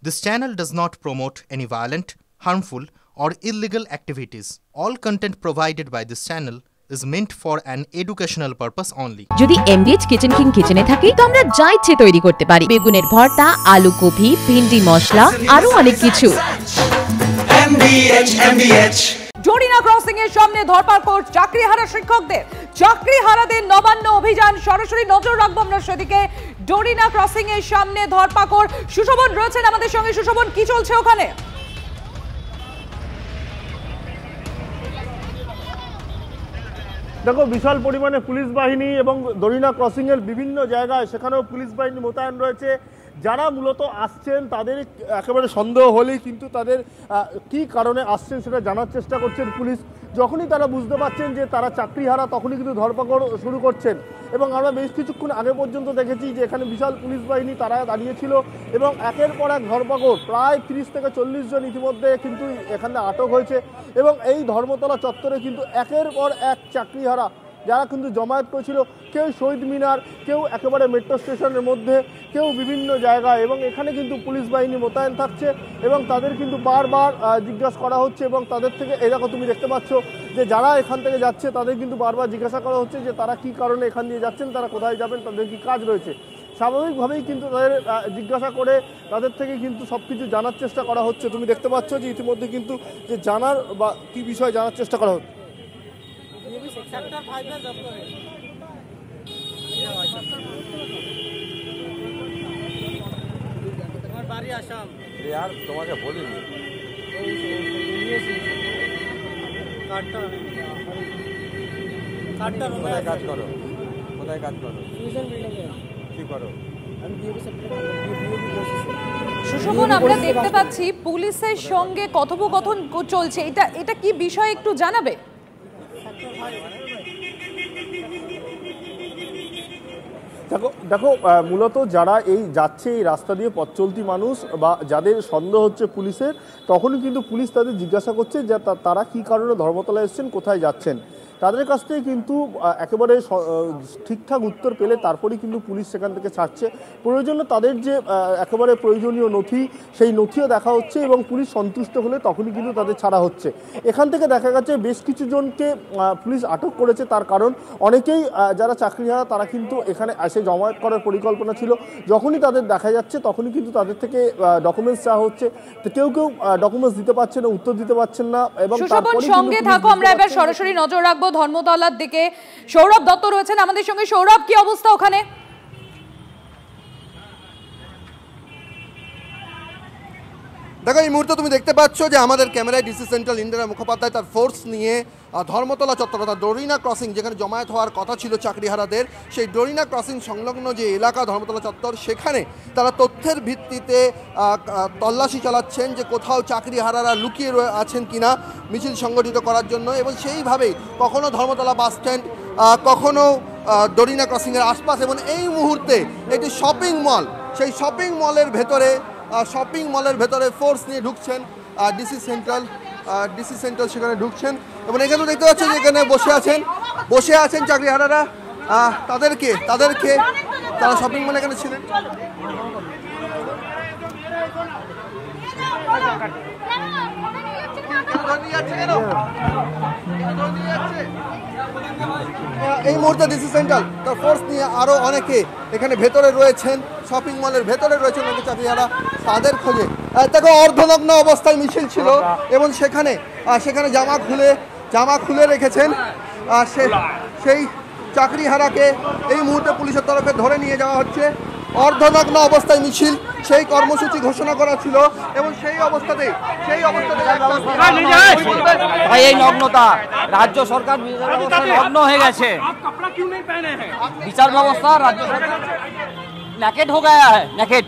This channel does not promote any violent, harmful, or illegal activities. All content provided by this channel is meant for an educational purpose only. যদি এমবিএচ kitchen king কিচেনে থাকি তো আমরা যা ইচ্ছে তৈরি করতে পারি। বেগুনের ভর্তা, আলু কপি, ভিন্ডি মশলা, আরো অনেক কিছু। MBH জরিনা ক্রসিং এর সামনে ধরপাকড় চাকরিহারা শিক্ষকদের। চাকরিহারাদের নবান্ন অভিযান, সরাসরি নজর রাখবো আমরা সেদিকে। জরিনা ক্রসিং এর সামনে ধরপাকড়। সুশোভন রয়েছেন আমাদের সঙ্গে। সুশোভন, কি চলছে ওখানে? দেখো, বিশাল পরিমাণে পুলিশ বাহিনী এবং দরিনা ক্রসিং এর বিভিন্ন জায়গায় সেখানেও পুলিশ বাহিনী মোতায়েন রয়েছে। যারা মূলত আসছেন তাদের একেবারে সন্দেহ হলেই কিন্তু তাদের কি কারণে আসছেন সেটা জানার চেষ্টা করছেন পুলিশ। যখনই তারা বুঝতে পারছেন যে তারা চাকরিহারা তখনই কিন্তু ধরপাকড় শুরু করছেন। এবং আমরা বেশ কিছুক্ষণ আগে পর্যন্ত দেখেছি যে এখানে বিশাল পুলিশ বাহিনী তারা দাঁড়িয়েছিল এবং একের পর এক ধরপাকড়, প্রায় 30 থেকে 40 জন ইতিমধ্যে কিন্তু এখানে আটক হয়েছে। এবং এই ধর্মতলা চত্বরে কিন্তু একের পর এক চাকরিহারা যারা কিন্তু জমায়েত করেছিল, কেউ শহীদ মিনার, কেউ একেবারে মেট্রো স্টেশনের মধ্যে, কেউ বিভিন্ন জায়গায়। এবং এখানে কিন্তু পুলিশ বাহিনী মোতায়েন থাকছে এবং তাদের কিন্তু বারবার জিজ্ঞাসা করা হচ্ছে। এবং তাদের থেকে এই দেখো, তুমি দেখতে পাচ্ছ যে যারা এখান থেকে যাচ্ছে তাদের কিন্তু বারবার জিজ্ঞাসা করা হচ্ছে যে তারা কি কারণে এখান দিয়ে যাচ্ছেন, তারা কোথায় যাবেন, তাদের কি কাজ রয়েছে। স্বাভাবিকভাবেই কিন্তু তাদের জিজ্ঞাসা করে তাদের থেকে কিন্তু সব কিছু জানার চেষ্টা করা হচ্ছে। তুমি দেখতে পাচ্ছ যে ইতিমধ্যে কিন্তু যে জানার বা কী বিষয় জানার চেষ্টা করা হচ্ছে। यार তোমাকে বলিনি কোথায় কাজ করো, কোথায় কাজ করো, কি করো? সুশোভন, আমরা দেখতে পাচ্ছি পুলিশের সঙ্গে কথোপকথন চলছে। এটা কি বিষয় একটু জানাবে? দেখো, মূলত যারা এই যাচ্ছে এই রাস্তা দিয়ে পথ চলতি মানুষ বা যাদের সন্দেহ হচ্ছে পুলিশের, তখনই কিন্তু পুলিশ তাদের জিজ্ঞাসা করছে যে তারা কি কারণে ধর্মতলায় এসেছেন, কোথায় যাচ্ছেন। তাদের কাছ থেকে কিন্তু একেবারে ঠিকঠাক উত্তর পেলে তারপরেই কিন্তু পুলিশ সেখান থেকে ছাড়ছে। প্রয়োজনে তাদের যে একেবারে প্রয়োজনীয় নথি, সেই নথিও দেখা হচ্ছে এবং পুলিশ সন্তুষ্ট হলে তখনই কিন্তু তাদের ছাড়া হচ্ছে। এখান থেকে দেখা গেছে বেশ কিছু জনকে পুলিশ আটক করেছে। তার কারণ অনেকেই যারা চাকরিহারা তারা কিন্তু এখানে এসে জমায়েত করার পরিকল্পনা ছিল। যখনই তাদের দেখা যাচ্ছে তখনই কিন্তু তাদের থেকে ডকুমেন্টস চাওয়া হচ্ছে। তো কেউ কেউ ডকুমেন্টস দিতে পারছেন না, উত্তর দিতে পারছেন না। এবং সঙ্গে থাকো, আমরা এবার সরাসরি নজর রাখবো ধর্মতলার দিকে। সৌরভ দত্ত রয়েছেন আমাদের সঙ্গে। সৌরভ, কি অবস্থা ওখানে? দেখো, এই মুহূর্তে তুমি দেখতে পাচ্ছ যে আমাদের ক্যামেরায় ডিসি সেন্ট্রাল ইন্দিরা মুখোপাধ্যায় তার ফোর্স নিয়ে ধর্মতলা চত্বর অর্থাৎ ডরিনা ক্রসিং, যেখানে জমায়েত হওয়ার কথা ছিল চাকরিহারাদের, সেই ডরিনা ক্রসিং সংলগ্ন যে এলাকা ধর্মতলা চত্বর, সেখানে তারা তথ্যের ভিত্তিতে তল্লাশি চালাচ্ছেন যে কোথাও চাকরিহারারা লুকিয়ে আছেন কিনা মিছিল সংগঠিত করার জন্য। এবং সেইভাবেই কখনো ধর্মতলা বাস স্ট্যান্ড, কখনো ডরিনা ক্রসিংয়ের আশপাশ, এবং এই মুহূর্তে একটি শপিং মল, সেই শপিং মলের ভেতরে ফোর্স নিয়ে ঢুকছেন ডিসি সেন্ট্রাল সেখানে ঢুকছেন। এবং এখানে দেখতে পাচ্ছেন যে এখানে বসে আছেন চাকরিহারারা। তারা শপিং মলে এখানে ছিলেন। এই মুহূর্তে ডিসি সেন্ট্রাল তার ফোর্স নিয়ে আরো অনেকে এখানে ভেতরে রয়েছেন, শপিং মলের ভেতরে রয়েছেন অনেক চাকরিহারা, তাদের খোঁজে। দেখো, অর্ধনগ্ন অবস্থায় মিছিল ছিল এবং সেখানে জামা খুলে রেখেছেন। সেই চাকরিহারাকে এই মুহূর্তে পুলিশের তরফে ধরে নিয়ে যাওয়া হচ্ছে। অর্ধনগ্ন অবস্থায় মিছিল, সেই কর্মসূচি ঘোষণা করা ছিল এবং সেই অবস্থাতে এই নগ্নতা রাজ্য সরকার নগ্ন হয়ে গেছে। বিচার ব্যবস্থা রাজ্য সরকার ন্যাকেড হয়ে গয়া है, ন্যাকেড।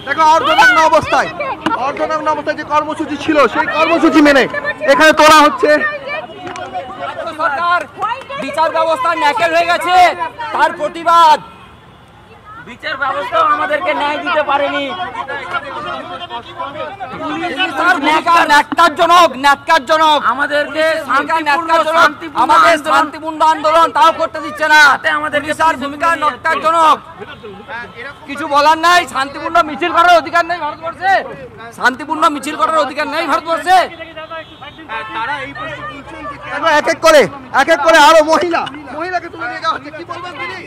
দেখো, অর্ধনগ্ন অবস্থায় যে কর্মসূচি ছিল সেই কর্মসূচি মেনে এখানে তোলা হচ্ছে। সরকার বিচার ব্যবস্থা ন্যাকেল হয়ে গেছে, তার প্রতিবাদ বিচার ব্যবস্থা আমাদেরকে ন্যায় দিতে পারেনি। ন্যাক্কারজনক আমাদেরকে আমাদের শান্তিপূর্ণ আন্দোলন তাও করতে দিচ্ছে না। আমাদেরকে তার ভূমিকা ন্যাক্কারজনক। কিছু বলার নাই। শান্তিপূর্ণ মিছিল করার অধিকার নেই ভারতবর্ষে। শান্তিপূর্ণ মিছিল করার অধিকার নেই ভারতবর্ষে। এক এক করে আরো মহিলাকে তুলে নিয়ে যাওয়া হচ্ছে। কি বলবেন দিদি?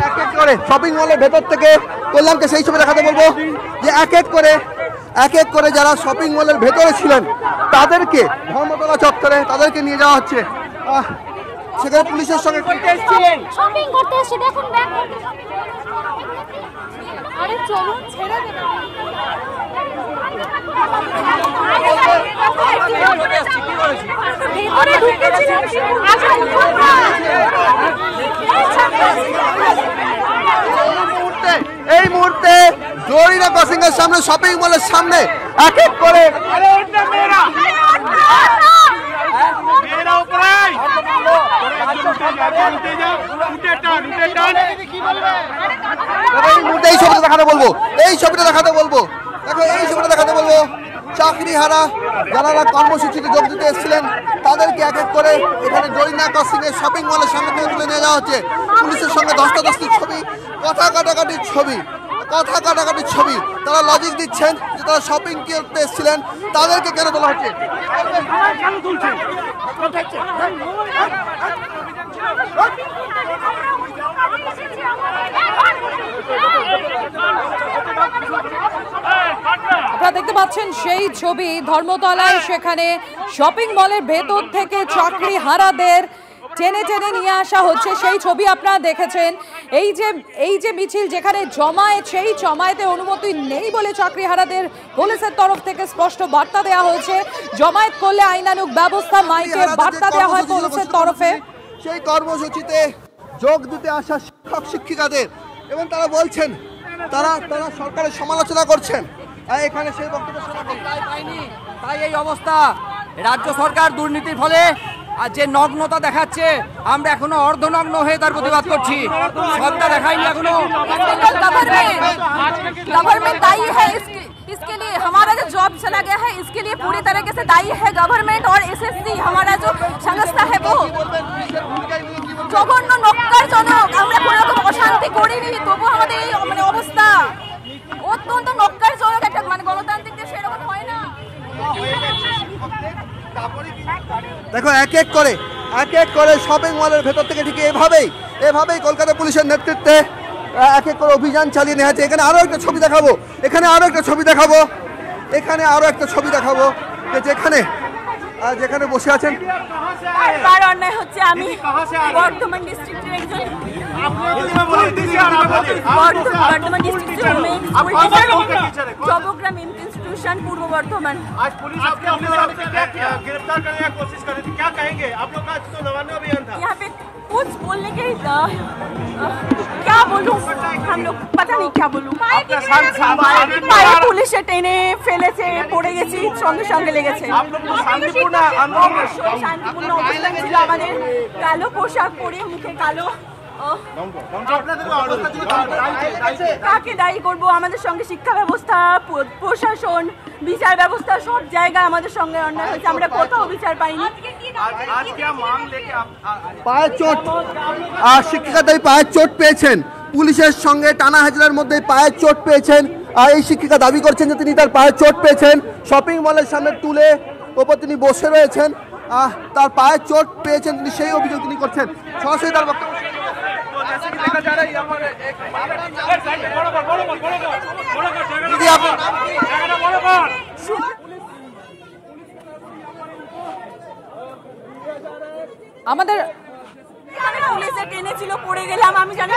এক এক করে শপিং মলের ভেতর থেকে কল্যাণকে সেই ছবি দেখাতে বলবো যে এক এক করে যারা শপিং মলের ভেতরে ছিলেন তাদেরকে ধর্মতলা চত্বরে তাদেরকে নিয়ে যাওয়া হচ্ছে। সেখানে পুলিশের সঙ্গে শপিং করতে এসে দেখুন ব্যাগ আরে চলুন ছেড়ে দেন। এই মুহূর্তে ডোরিনা ক্রসিং এর সামনে শপিং মলের সামনে এক এক করে এই ছবিটা দেখাতে বলবো দেখো এই ছবিটা দেখাতে বলবো চাকরিহারা যারা কর্মসূচিতে যোগ দিতে এসেছিলেন তাদেরকে এক এক করে এখানে ডোরিনা ক্রসিং এর শপিং মলের সামনে থেকে তুলে নিয়ে যাওয়া হচ্ছে। পুলিশের সঙ্গে ধস্তাধস্তির ছবি, কথা কাটাকাটির ছবি। তারা লজিক দিচ্ছেন যে তারা শপিং করতে এসেছিলেন, তাদেরকে কেন তোলা হচ্ছে। আপনারা দেখতে পাচ্ছেন সেই ছবি ধর্মতলায়, সেখানে শপিং মলের ভেতর থেকে চাকরিহারাদের টেনে নিয়ে আসা হচ্ছে। সেই ছবি আপনারা দেখেছেন। এই যে মিছিল যেখানে জমায়েত, সেই জমায়েতে অনুমতি নেই বলে চাকরিহারাদের পুলিশের তরফ থেকে স্পষ্ট বার্তা দেওয়া হয়েছে। জমায়েত করলে আইনানুগ ব্যবস্থা, মাইকে বার্তা দেওয়া হয় পুলিশের তরফে। সেই কর্মসূচিতে যোগ দিতে আসা শিক্ষক শিক্ষিকাদের এবং তারা বলছেন তারা সরকারের সমালোচনা করছেন। এখানে সেই বক্তব্য শোনা পাইনি, তাই এই অবস্থা। রাজ্য সরকার দুর্নীতির ফলে আর যে নগ্নতা দেখাচ্ছে, আমরা এখনো অর্ধনগ্ন হয়ে তার প্রতিবাদ করছি। সবটা দেখাইনি এখনো। गवर्नमेंट दायी है इसके लिए। हमारा जो जॉब चला गया है इसके लिए पूरी तरीके से दायी है गवर्नमेंट और एसएससी। हमारा जो संस्था है वो জঘন্য নক্কারজনক। আমরা কোনো রকম অশান্তি করিনি, তবু আমাদের এই মানে অবস্থা অত্যন্ত নক্কারজনক। একটা মানে গণতান্ত্রিক দেশে এরকম হয় না। দেখো এক এক করে শপিং মলের ভেতর থেকে ঠিক এভাবেই কলকাতা পুলিশের নেতৃত্বে এক এক করে অভিযান চালিয়ে নেওয়া হচ্ছে। এখানে আরো একটা ছবি দেখাবো যেখানে বসে আছেন। বারবার অন্যায় হচ্ছে। আমি বর্ধমান ডিস্ট্রিক্টের একজন বর্ধমান ডিস্ট্রিক্টের জবগ্রাম इंस्टीट्यूशन पूर्व वर्धमान। आज पुलिस आपके गिरफ्तार करने की कोशिश कर रही थी, क्या कहेंगे आप लोग का? आज तो नवान्न अभियान था। यहाँ पे कुछ बोलने के क्या बोलूं, हम लोग पता नहीं क्या बोलूं। पुलिस टेने ফেলেছে, পড়ে গেছি, সঙ্গে সঙ্গে লেগেছে। শান্তিপূর্ণ অবস্থান ছিল আমাদের। কালো পোশাক পরে, মুখে কালো। কাকে দায়ী করবো? আমাদের সঙ্গে শিক্ষা ব্যবস্থা, প্রশাসন, বিচার ব্যবস্থা সব জায়গায় আমাদের সঙ্গে অন্যায় হয়েছে। আমরা কোথাও বিচার পাইনি। পায়ের চোট, শিক্ষিকাদের পায়ের চোট পেয়েছেন। পুলিশের সঙ্গে টানা হাজরার মধ্যে পায়ের চোট পেয়েছেন। আর এই শিক্ষিকা দাবি করছেন যে তিনি তার পায়ের চোট পেয়েছেন। শপিং মলের সামনে তুলে ওপর তিনি বসে রয়েছেন, তার পায়ের চোট পেয়েছেন তিনি, সেই অভিযোগ তিনি করছেন। সরাসরি তার বক্তব্য। আমাদের পুলিশে টেনে ছিল, পড়ে গেলাম। আমি জানি না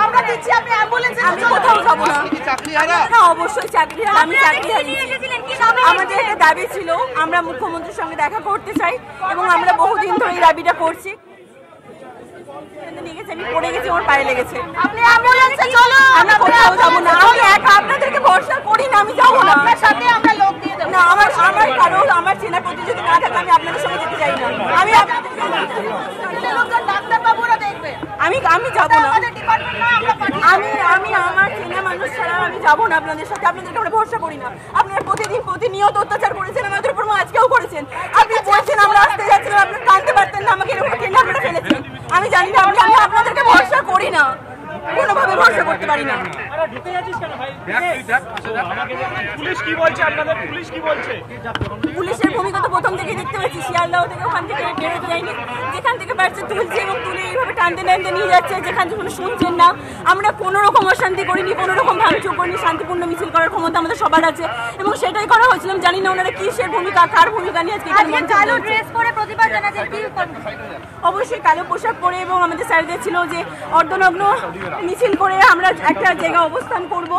আমরা দিচ্ছি, আপনি অ্যাম্বুলেন্সে। আমি কোথাও যাবো না। হ্যাঁ অবশ্যই চাকরিহারা। আমি চাকরিহারি। আমাদের একটা দাবি ছিল, আমরা মুখ্যমন্ত্রীর সঙ্গে দেখা করতে চাই এবং আমরা বহুদিন ধরে এই দাবিটা করছি। আমি পড়ে গেছি, আমার পায়ে লেগেছে। আপনি অ্যাম্বুলেন্সে চলুন। আমি কোথাও যাবো না। আমি একা আপনাদেরকে ভরসা করি না, আমি যাবো না। আপনার সাথে আমরা লোক দিয়ে দেবো। না, আমার চেনা প্রতি যদি না থাকে আমি আপনাদের সঙ্গে যেতে চাই না। আমি আপনাদের ডাক্তারবাবুরা দেখবে, আমি যাবো না। আমি আমার চেনা মানুষ ছাড়া আমি যাবো না আপনাদের সাথে। আপনাদেরকে আমরা ভরসা করি না। আপনারা প্রতিনিয়ত অত্যাচার করেছেন আমাদের উপর, আজকেও করেছেন। আপনি বলছেন আমরা আসতে যাচ্ছিলাম, আপনারা টানতে পারতেন না, আমাকে এরকম টেনে আপনারা ফেলেছেন। আমি জানি না, আমি আপনাদেরকে ভরসা করি না, কোনোভাবে ভরসা করতে পারি না। পুলিশের ভূমিকা তো প্রথম থেকে দেখতে পাচ্ছি, শিয়ালদাহ থেকে ওখান থেকে বেরোতে যায়নি, যেখান থেকে পারছে তুলছে এবং তুলে এইভাবে টানতে নিয়ে যাচ্ছে, যেখান থেকে শুনছেন না। আমরা কোনো রকম অশান্তি করিনি, কোনো রকম ভাঙচুর করিনি, শান্তিপূর্ণ মিছিল করার ক্ষমতা আমাদের সবার আছে এবং সেটাই করা হয়েছিলাম। জানি না ওনারা কিসের ভূমিকা, কার ভূমিকা নিয়ে আজকে কালো ড্রেস পরে প্রতিবাদ জানাচ্ছেন, কি অবশ্যই কালো পোশাক পরে এবং আমাদের স্যারদের ছিল যে অর্ধনগ্ন মিছিল করে আমরা একটা জায়গা অবস্থান করব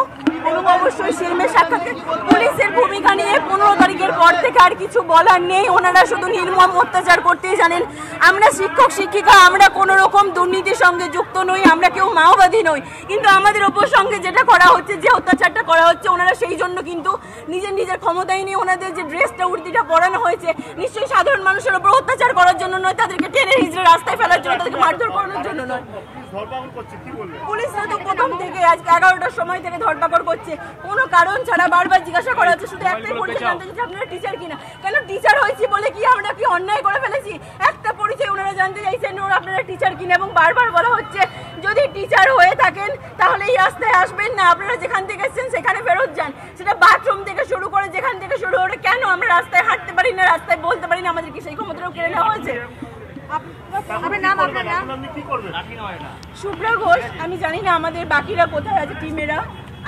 এবং অবশ্যই শিল্পের সাক্ষাৎকার। পুলিশের ভূমিকা নিয়ে 15 তারিখের পর থেকে আর কিছু বলার নেই, ওনারা শুধু নির্মম অত্যাচার করতেই জানেন। আমরা শিক্ষক শিক্ষিকা, আমরা কোনো রকম দুর্নীতির সঙ্গে যুক্ত নই, আমরা কেউ মাওবাদী নই, কিন্তু আমাদের ওপর সঙ্গে যেটা করা হচ্ছে, যে অত্যাচারটা করা হচ্ছে, ওনারা সেই জন্য কিন্তু নিজের ক্ষমতায় নিয়ে ওনাদের যে ড্রেসটা উর্দিটা পরানো হয়েছে নিশ্চয়ই সাধারণ মানুষের ওপর অত্যাচার করার জন্য নয়, তাদেরকে টেনে হিজড়ে রাস্তায় ফেলার জন্য, তাদেরকে মারধর করানোর জন্য নয়। পুলিশরা তো প্রথম থেকে আজকে 11টার সময় থেকে ধরপাকড় করছে, কোনো কারণ ছাড়া বারবার জিজ্ঞাসা করা হচ্ছে, শুধু একটাই পরিচয় জানতে চাইছে আপনারা টিচার কিনা। কেন টিচার হয়েছি বলে কি আমরা কি অন্যায় করে ফেলেছি? একটা পরিচয় ওনারা জানতে চাইছেন আপনারা টিচার কিনা এবং বারবার বলা হচ্ছে যদি টিচার হয়ে থাকেন তাহলে এই রাস্তায় আসবেন না, আপনারা যেখান থেকে এসেছেন সেখানে ফেরত যান। সেটা বাথরুম থেকে শুরু করে যেখান থেকে শুরু করে, কেন আমরা রাস্তায় হাঁটতে পারি না, রাস্তায় বলতে পারি না? আমাদের কি সেই ক্ষমতাটাও কেড়ে নেওয়া হয়েছে? আপনার নাম শুভ্রা ঘোষ। আমি জানি না আমাদের বাকিরা কোথায় আছে টিমেরা,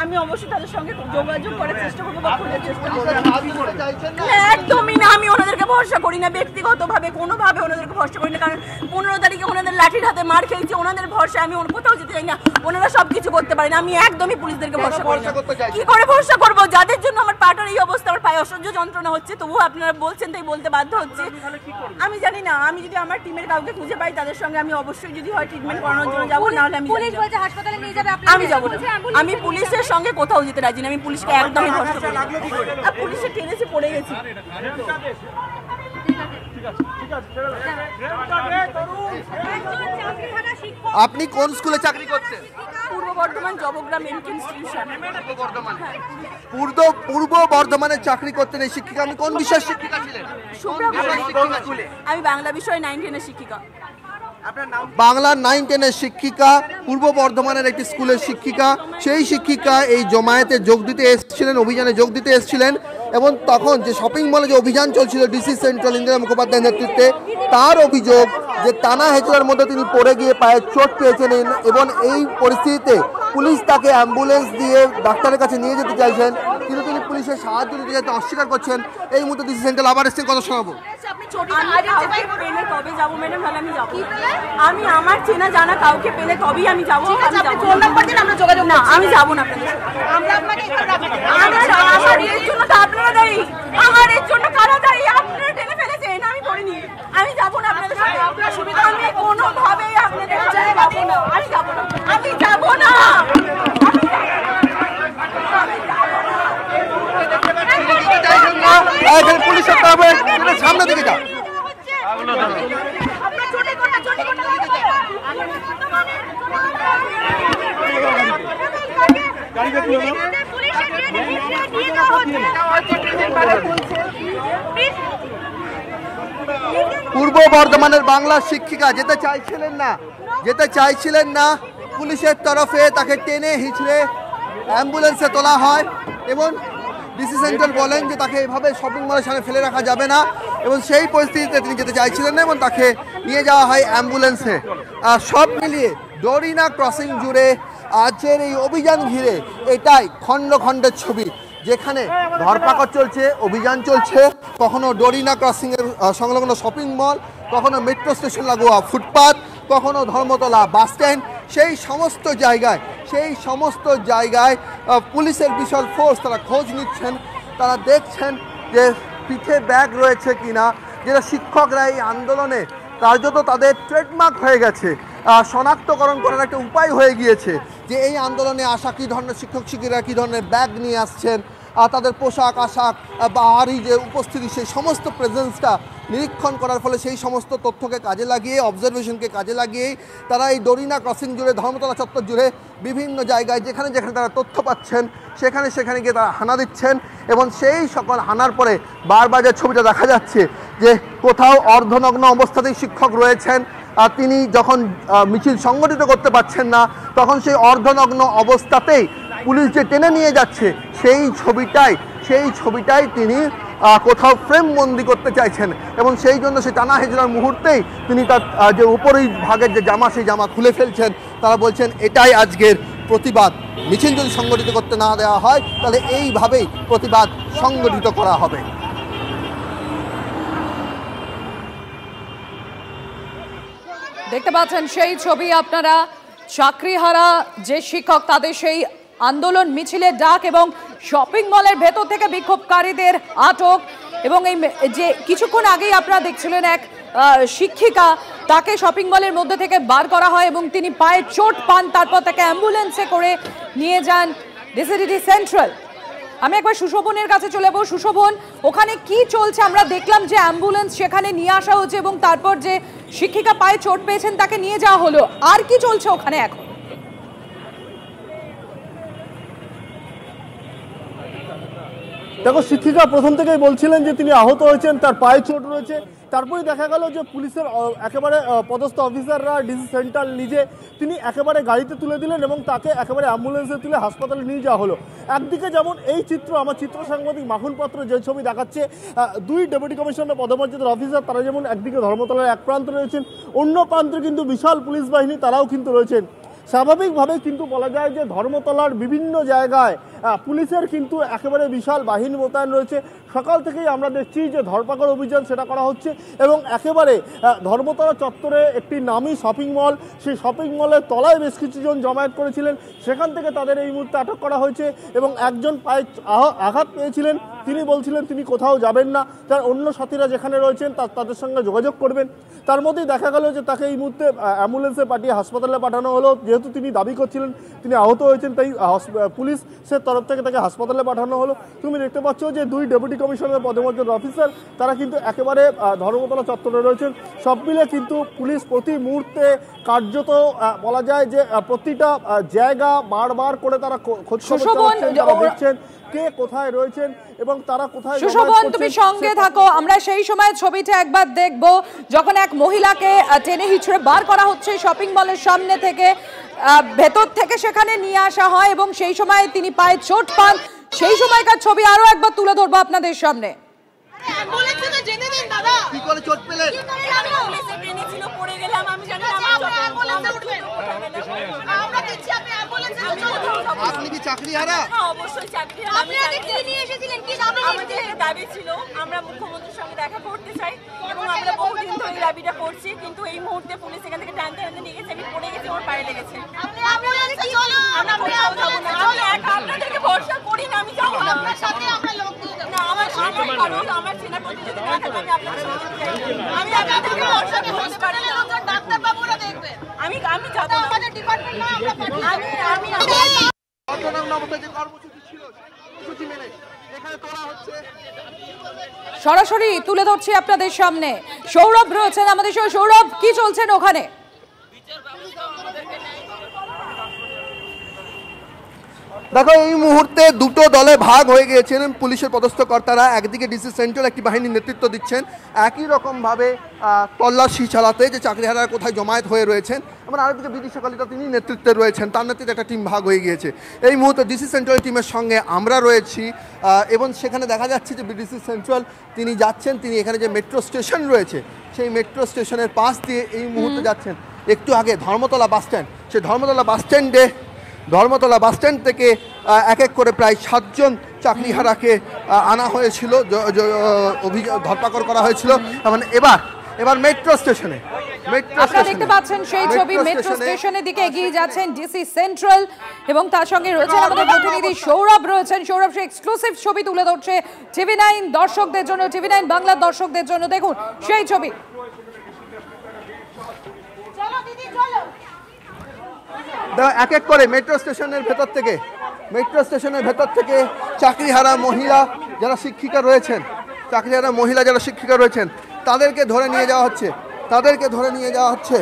আমি অবশ্যই তাদের সঙ্গে যোগাযোগ করার চেষ্টা করবো বা খোঁজার চেষ্টা করবো। একদমই না, আমি ওনাদেরকে ভরসা করি না, ব্যক্তিগতভাবে কোনোভাবে ওনাদেরকে ভরসা করি না, কারণ 15 তারিখে ওনাদের লাঠির হাতে মার খেয়েছি, ওনাদের ভরসা আমি কোথাও যেতে চাই না। ওনারা সবকিছু করতে পারে না, আমি একদমই পুলিশদেরকে ভরসা করি না। কি করে ভরসা করবো? যাদের জন্য আমার পাটার এই অবস্থা, আমার পায়ে অসহ্য যন্ত্রণা হচ্ছে, তবুও আপনারা বলছেন তাই বলতে বাধ্য হচ্ছে। আমি জানি না, আমি যদি আমার টিমের কাউকে খুঁজে পাই তাদের সঙ্গে আমি অবশ্যই যদি হয় ট্রিটমেন্ট করানোর জন্য যাবো, নাহলে আমি হাসপাতালে নিয়ে যাবে, আমি যাবো না। আমি পুলিশের সঙ্গে কোথাও যেতে রাজি না, আমি পুলিশকে একদমই ভরসা করি না। পুলিশে টেনেছি, পড়ে গেছি। আপনি কোন স্কুলে চাকরি করছেন? পূর্ব বর্ধমান জবগ্রাম এমকে ইনস্টিটিউশন। পূর্ব বর্ধমানে চাকরি করতেন এই শিক্ষিকা। আমি কোন বিষয়ের শিক্ষিকা ছিলেন? আমি বাংলা বিষয় 9-10 শিক্ষিকা। বাংলা 9-10 শিক্ষিকা, পূর্ব বর্ধমানের একটি স্কুলের শিক্ষিকা। সেই শিক্ষিকা এই জমায়েতে যোগ দিতে এসেছিলেন, অভিযানে যোগ দিতে এসেছিলেন এবং তখন যে শপিং মলে যে অভিযান চলছিল ডিসি সেন্ট্রাল ইন্দিরা মুখোপাধ্যায়ের নেতৃত্বে, তার অভিযোগ যে টানা হেঁচড়ার মধ্যে তিনি পড়ে গিয়ে পায়ে চোট পেয়েছেন এবং এই পরিস্থিতিতে পুলিশ তাকে অ্যাম্বুলেন্স দিয়ে ডাক্তারের কাছে নিয়ে যেতে চাইছেন, কিন্তু তিনি পুলিশের সাহায্য দিতে যেতে অস্বীকার করছেন। এই মুহূর্তে ডিসি সেন্ট্রাল আবার এসেছেন, কথা শোনাবো। আমি আমার চেনা জানা কাউকে পেলে তবেই আমি যাবো। আমি যাবো না, আমার এর জন্য তো আপনারা দায়ী, আমার এর জন্য কারা দায়ী? আপনারা টেনে ফেলেছেন, আমি করিনি। আমি যাবো না আপনাদের সাথে, আপনার সুবিধা আমি কোনোভাবেই আপনাদের সাথে যাবো না। আমি যাবো না, আমি যাবো না। পুলিশের সামনে দিকে যা। পূর্ব বর্ধমানের বাংলা শিক্ষিকা যেতে চাইছিলেন না, পুলিশের তরফে তাকে টেনে হিঁচড়ে অ্যাম্বুলেন্সে তোলা হয় এবং ডিসি সেন্ট্রাল বলেন যে তাকে এভাবে শপিং মলের সামনে ফেলে রাখা যাবে না এবং সেই পরিস্থিতিতে তিনি যেতে চাইছিলেন না এবং তাকে নিয়ে যাওয়া হয় অ্যাম্বুলেন্সে। সব মিলিয়ে ডরিনা ক্রসিং জুড়ে আজকের এই অভিযান ঘিরে এটাই খণ্ড খণ্ডের ছবি, যেখানে ধরপাকড় চলছে, অভিযান চলছে, কখনো ডরিনা ক্রসিংয়ের সংলগ্ন শপিং মল, কখনো মেট্রো স্টেশন লাগোয়া ফুটপাথ, কখনো ধর্মতলা বাস স্ট্যান্ড। সেই সমস্ত জায়গায় পুলিশের বিশাল ফোর্স, তারা খোঁজ নিচ্ছেন, তারা দেখছেন যে পিঠে ব্যাগ রয়েছে কিনা, যেটা শিক্ষকরা এই আন্দোলনে কার্যত তাদের ট্রেডমার্ক হয়ে গেছে, শনাক্তকরণ করার একটা উপায় হয়ে গিয়েছে যে এই আন্দোলনে আসা কী ধরনের শিক্ষক শিক্ষিকারা কী ধরনের ব্যাগ নিয়ে আসছেন, তাদের পোশাক আশাক বাহারি যে উপস্থিতি সেই সমস্ত প্রেজেন্সটা নিরীক্ষণ করার ফলে সেই সমস্ত তথ্যকে কাজে লাগিয়ে অবজারভেশনকে কাজে লাগিয়েই তারা এই ডোরিনা ক্রসিং জুড়ে ধর্মতলা চত্বর জুড়ে বিভিন্ন জায়গায় যেখানে যেখানে তারা তথ্য পাচ্ছেন সেখানে গিয়ে তারা হানা দিচ্ছেন এবং সেই সকল হানার পরে বারবার যে ছবিটা দেখা যাচ্ছে যে কোথাও অর্ধনগ্ন অবস্থাতেই শিক্ষক রয়েছেন, তিনি যখন মিছিল সংগঠিত করতে পারছেন না তখন সেই অর্ধনগ্ন অবস্থাতেই পুলিশ যে টেনে নিয়ে যাচ্ছে সেই ছবিটাই তিনি কোথাও ফ্রেম বন্দি করতে চাইছেন এবং সেই জন্য সেই টানা হেজড়ার মুহূর্তেই তিনি তার যে উপরের ভাগের যে জামা সেই জামা খুলে ফেলছেন। তারা বলছেন এটাই আজকের প্রতিবাদ, মিছিল যদি সংগঠিত করতে না দেওয়া হয় তাহলে এইভাবেই প্রতিবাদ সংগঠিত করা হবে। দেখতে পাচ্ছেন সেই ছবি আপনারা, চাকরিহারা যে শিক্ষক তাদের সেই আন্দোলন মিছিলের ডাক এবং শপিং মলের ভেতর থেকে বিক্ষোভকারীদের আটক এবং এই যে কিছুক্ষণ আগেই আপনারা দেখছিলেন এক শিক্ষিকা, তাকে শপিং মলের মধ্যে থেকে বার করা হয় এবং তিনি পায়ে চোট পান, তারপর তাকে অ্যাম্বুলেন্সে করে নিয়ে যান ডিসিডিডি সেন্ট্রাল। আমি একবার সুশোভনের কাছে চলে যাবো। সুশোভন, ওখানে কি চলছে? আমরা দেখলাম যে অ্যাম্বুলেন্স সেখানে নিয়ে আসা হচ্ছে এবং তারপর যে শিক্ষিকা পায়ে চোট পেয়েছেন তাকে নিয়ে যাওয়া হলো, আর কি চলছে ওখানে এখন? দেখো, শিক্ষিকা প্রথম থেকেই বলছিলেন যে তিনি আহত হয়েছেন, তার পায়ে চোট রয়েছে। তারপরে দেখা গেল যে পুলিশের একেবারে পদস্থ অফিসাররা ডিসি সেন্ট্রাল নিজে তিনি একেবারে গাড়িতে তুলে দিলেন এবং তাকে একেবারে অ্যাম্বুলেন্সে তুলে হাসপাতালে নিয়ে যাওয়া হলো। একদিকে যেমন এই চিত্র, আমার চিত্র সাংবাদিক মাখন পাত্র যে ছবি দেখাচ্ছে, দুই ডেপুটি কমিশনার পদমর্যাদার অফিসার তারা যেমন একদিকে ধর্মতলার এক প্রান্তে রয়েছেন, অন্য প্রান্তে কিন্তু বিশাল পুলিশ বাহিনী তারাও কিন্তু রয়েছেন। স্বাভাবিকভাবে কিন্তু বলা যায় যে ধর্মতলার বিভিন্ন জায়গায় পুলিশের কিন্তু একেবারে বিশাল বাহিনী মোতায়েন রয়েছে। সকাল থেকেই আমরা দেখছি যে ধরপাকড় অভিযান সেটা করা হচ্ছে এবং একেবারে ধর্মতলা চত্বরে একটি নামি শপিং মল, সেই শপিং মলের তলায় বেশ কিছুজন জমায়েত করেছিলেন, সেখান থেকে তাদের এই মুহূর্তে আটক করা হয়েছে এবং একজন পায়ে আঘাত পেয়েছিলেন, তিনি বলছিলেন তিনি কোথাও যাবেন না, তার অন্য সাথীরা যেখানে রয়েছেন তাদের সঙ্গে যোগাযোগ করবেন। তার মধ্যেই দেখা গেল যে তাকে এই মুহূর্তে অ্যাম্বুলেন্সে পাঠিয়ে হাসপাতালে পাঠানো হলো। যেহেতু তিনি দাবি করছিলেন তিনি আহত হয়েছেন, তাই পুলিশের তরফ থেকে তাকে হাসপাতালে পাঠানো হলো। তুমি দেখতে পাচ্ছ যে দুই ডেপুটি কমিশনার পদমর্যাদার অফিসার তারা কিন্তু একেবারে ধর্মতলা চত্বরে রয়েছেন। সব মিলে কিন্তু পুলিশ প্রতি মুহূর্তে কার্যত বলা যায় যে প্রতিটা জায়গা বারবার করে তারা খোঁজ দেখছেন কে কোথায় রয়েছেন এবং তারা কোথায়। সুশোভন, তুমি সঙ্গে থাকো, আমরা সেই সময় ছবিটা একবার দেখব যখন এক মহিলাকে টেনে হিচড়ে বার করা হচ্ছে শপিং মলের সামনে থেকে, ভেতর থেকে সেখানে নিয়ে আসা হয় এবং সেই সময় তিনি পায়ে চোট পান। সেই সময়কার ছবি আরো একবার তুলে ধরবো আপনাদের সামনে। আপনি কি চাকরিহারা? অবশ্যই চাকরিহারা। আপনি আগে কি নিয়ে এসেছিলেন? কি দাবি? আমাদের দাবি ছিল আমরা মুখ্যমন্ত্রীর সঙ্গে দেখা করতে চাই এবং আমরা বহুদিন ধরে দাবিটা করছি, কিন্তু এই মুহূর্তে পুলিশ এখান থেকে টানতে নিয়ে গেছে, আমি পড়ে গেছি, আমার পায়ে লেগেছে। আমরা কোথাও যাবো না, আমি একা আপনাদেরকে ভরসা করি না, আমি যাবো না, আপনার সাথে আমরা লোক দিয়ে যাবো না, আমার কারণ আমার চেনা প্রতিযোগী না থাকলে আমি আপনাদের সাথে যাই, আমি আপনাদেরকে ভরসা করতে পারি না। ডাক্তার বাবুরা দেখবে, আমি যাবো না, আমাদের ডিপার্টমেন্ট না, আমরা পাঠিয়ে আমি সরাসরি তুলে ধরছি আপনাদের সামনে। সৌরভ রয়েছেন আমাদের সঙ্গে। সৌরভ, কি চলছেন ওখানে? দেখো, এই মুহূর্তে দুটো দলে ভাগ হয়ে গিয়েছেন পুলিশের পদস্থ কর্তারা। একদিকে ডিসি সেন্ট্রাল একটি বাহিনীর নেতৃত্ব দিচ্ছেন, একই রকমভাবে তল্লাশি চালাতে যে চাকরিহারা কোথায় জমায়েত হয়ে রয়েছেন, এবং আরেকদিকে বিদিশা কলিতা তিনি নেতৃত্বে রয়েছেন, তার নেতৃত্বে একটা টিম ভাগ হয়ে গিয়েছে। এই মুহূর্তে ডিসি সেন্ট্রাল টিমের সঙ্গে আমরা রয়েছি এবং সেখানে দেখা যাচ্ছে যে ডিসি সেন্ট্রাল তিনি যাচ্ছেন, তিনি এখানে যে মেট্রো স্টেশন রয়েছে সেই মেট্রো স্টেশনের পাশ দিয়ে এই মুহূর্তে যাচ্ছেন। একটু আগে ধর্মতলা বাস স্ট্যান্ড, সেই ধর্মতলা বাস স্ট্যান্ড থেকে এক এক করে প্রায় 7 জন চাকরিহারাকে আনা হয়েছিল, ধরপাকড় করা হয়েছিল। মানে এবার মেট্রো স্টেশনে আপনারা দেখতে পাচ্ছেন সেই ছবি, মেট্রো স্টেশনের দিকে এগিয়ে যাচ্ছেন ডিসি সেন্ট্রাল এবং তার সঙ্গে রয়েছেন আমাদের প্রতিনিধি সৌরভ রয়েছেন। সৌরভ সে এক্সক্লুসিভ ছবি তুলে ধরছে TV9 দর্শকদের জন্য, TV9 বাংলার দর্শকদের জন্য। দেখুন সেই ছবি। এক এক করে মেট্রো স্টেশনের ভেতর থেকে মেট্রো স্টেশনের ভেতর থেকে চাকরিহারা মহিলা যারা শিক্ষিকা রয়েছেন, চাকরিহারা মহিলা যারা শিক্ষিকা রয়েছেন তাদেরকে ধরে নিয়ে যাওয়া হচ্ছে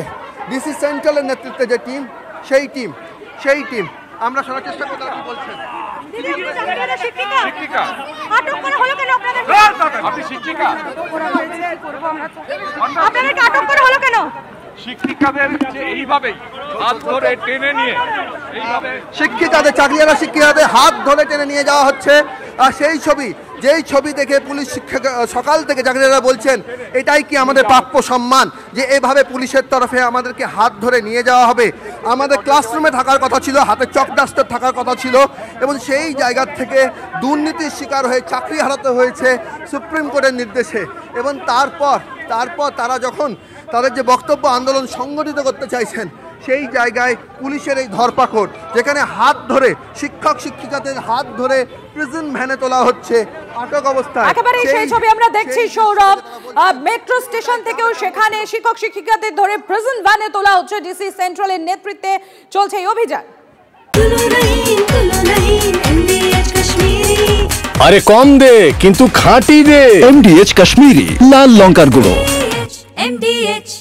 ডিসি সেন্ট্রালের নেতৃত্বে যে টিম, সেই টিম আমরা শোনার চেষ্টা করতে কি বলছেন। শিক্ষিকাদের এইভাবে হাত ধরে টেনে নিয়ে শিক্ষিকাদের হাত ধরে টেনে নিয়ে যাওয়া হচ্ছে। আর যেই ছবি দেখে পুলিশ শিক্ষক সকাল থেকে চাকরিহারা বলছেন এটাই কি আমাদের প্রাপ্য সম্মান, যে এভাবে পুলিশের তরফে আমাদেরকে হাত ধরে নিয়ে যাওয়া হবে। আমাদের ক্লাসরুমে থাকার কথা ছিল, হাতে চক ডাস্টার থাকার কথা ছিল, এবং সেই জায়গার থেকে দুর্নীতির শিকার হয়ে চাকরি হারাতে হয়েছে সুপ্রিম কোর্টের নির্দেশে। এবং তারপর তারা যখন তাদের যে বক্তব্য আন্দোলন সংগঠিত করতে চাইছেন সেই জায়গায় পুলিশের এই ধরপাকড়, যেখানে হাত ধরে শিক্ষক শিক্ষিকাদের হাত ধরে প্রিজন ভ্যানে তোলা হচ্ছে আটক অবস্থায়। একেবারে সেই ছবি আমরা দেখছি সৌরভ, মেট্রো স্টেশন থেকেও সেখানে শিক্ষক শিক্ষিকাদের ধরে প্রিজন ভ্যানে তোলা হচ্ছে। ডিসি সেন্ট্রালের নেতৃত্বে চলছে এই অভিযান। আরে কম দে কিন্তু খাঁটি দে। MDH কাশ্মীরি লাল লঙ্কার গুঁড়ো। MDH